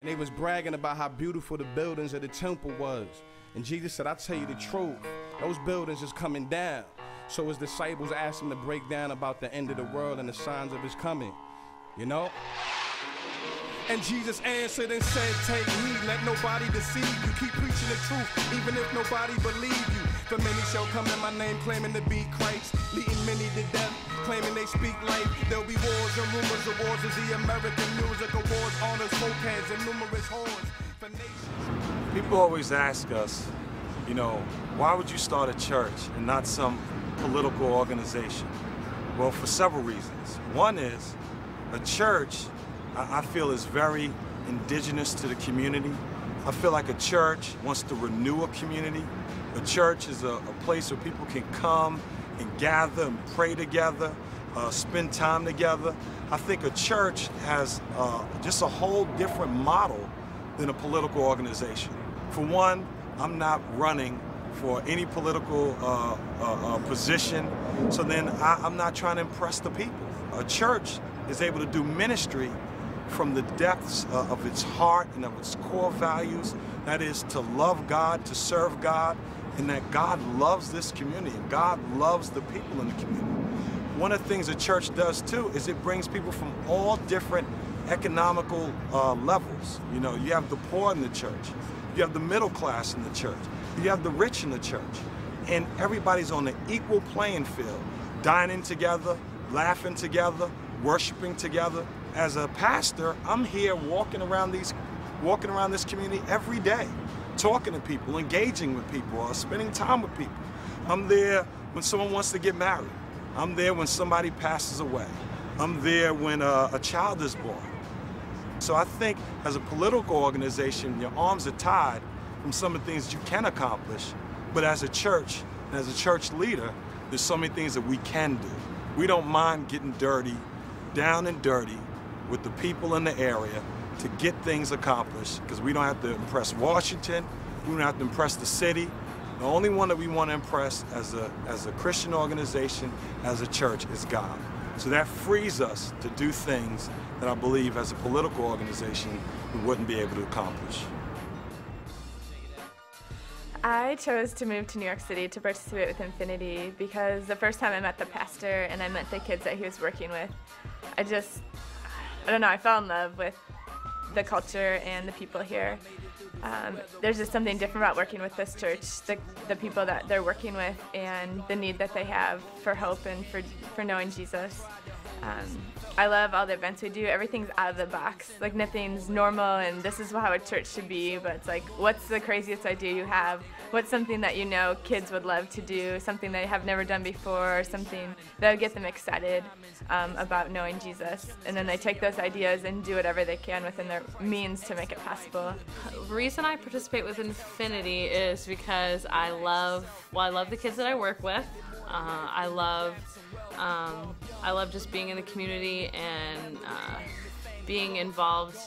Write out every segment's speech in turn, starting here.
And they was bragging about how beautiful the buildings of the temple was. And Jesus said, I tell you the truth, those buildings is coming down. So his disciples asked him to break down about the end of the world and the signs of his coming, you know? And Jesus answered and said, take heed, let nobody deceive you. Keep preaching the truth, even if nobody believe you. For many shall come in my name, claiming to be Christ, leading many to death, claiming they speak life. There'll be wars and rumors of wars as the American music awards, honors, folk heads, and numerous horns for nations. People always ask us, you know, why would you start a church and not some political organization? Well, for several reasons. One is, a church, I feel, is very indigenous to the community. I feel like a church wants to renew a community. A church is a place where people can come and gather and pray together, spend time together. I think a church has just a whole different model than a political organization. For one, I'm not running for any political position, so then I'm not trying to impress the people. A church is able to do ministry from the depths of its heart and of its core values. That is to love God, to serve God, and that God loves this community and God loves the people in the community. One of the things a church does too is it brings people from all different economical levels. You know, you have the poor in the church, you have the middle class in the church, you have the rich in the church, and everybody's on an equal playing field, dining together, laughing together, worshiping together. As a pastor, I'm here walking around this community every day, talking to people, engaging with people, spending time with people. I'm there when someone wants to get married. I'm there when somebody passes away. I'm there when a child is born. So I think as a political organization, your arms are tied from some of the things you can accomplish, but as a church and as a church leader, there's so many things that we can do. We don't mind getting dirty, down and dirty, with the people in the area to get things accomplished, because we don't have to impress Washington, we don't have to impress the city. The only one that we want to impress as a Christian organization, as a church, is God. So that frees us to do things that I believe as a political organization we wouldn't be able to accomplish. I chose to move to New York City to participate with Infinity because the first time I met the pastor and I met the kids that he was working with, I don't know, I fell in love with the culture and the people here. There's just something different about working with this church, the people that they're working with and the need that they have for hope and for knowing Jesus. I love all the events we do. Everything's out of the box. Like, nothing's normal and this is how a church should be, but it's like, what's the craziest idea you have? What's something that you know kids would love to do, something they have never done before, or something that would get them excited about knowing Jesus. And then they take those ideas and do whatever they can within their means to make it possible. The reason I participate with Infinity is because I love the kids that I work with. I love just being in the community and being involved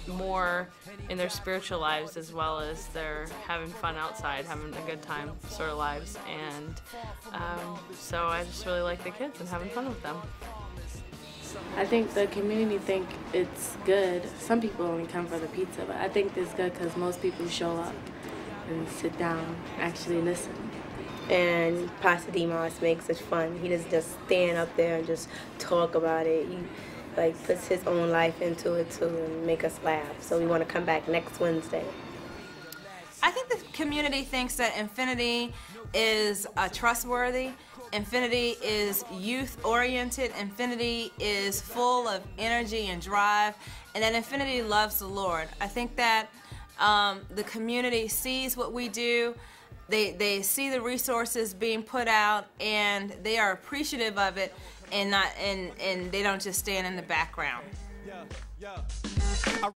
more in their spiritual lives, as well as their having fun outside, having a good time sort of lives. And so I just really like the kids and having fun with them. I think the community think it's good. Some people only come for the pizza, but I think it's good because most people show up and sit down, actually listen. And Pastor Demos makes it fun. He doesn't just stand up there and just talk about it. He puts his own life into it too and make us laugh. So we want to come back next Wednesday. I think the community thinks that Infinity is trustworthy. Infinity is youth-oriented. Infinity is full of energy and drive, and that Infinity loves the Lord. I think that the community sees what we do. They see the resources being put out, and they are appreciative of it, and they don't just stand in the background.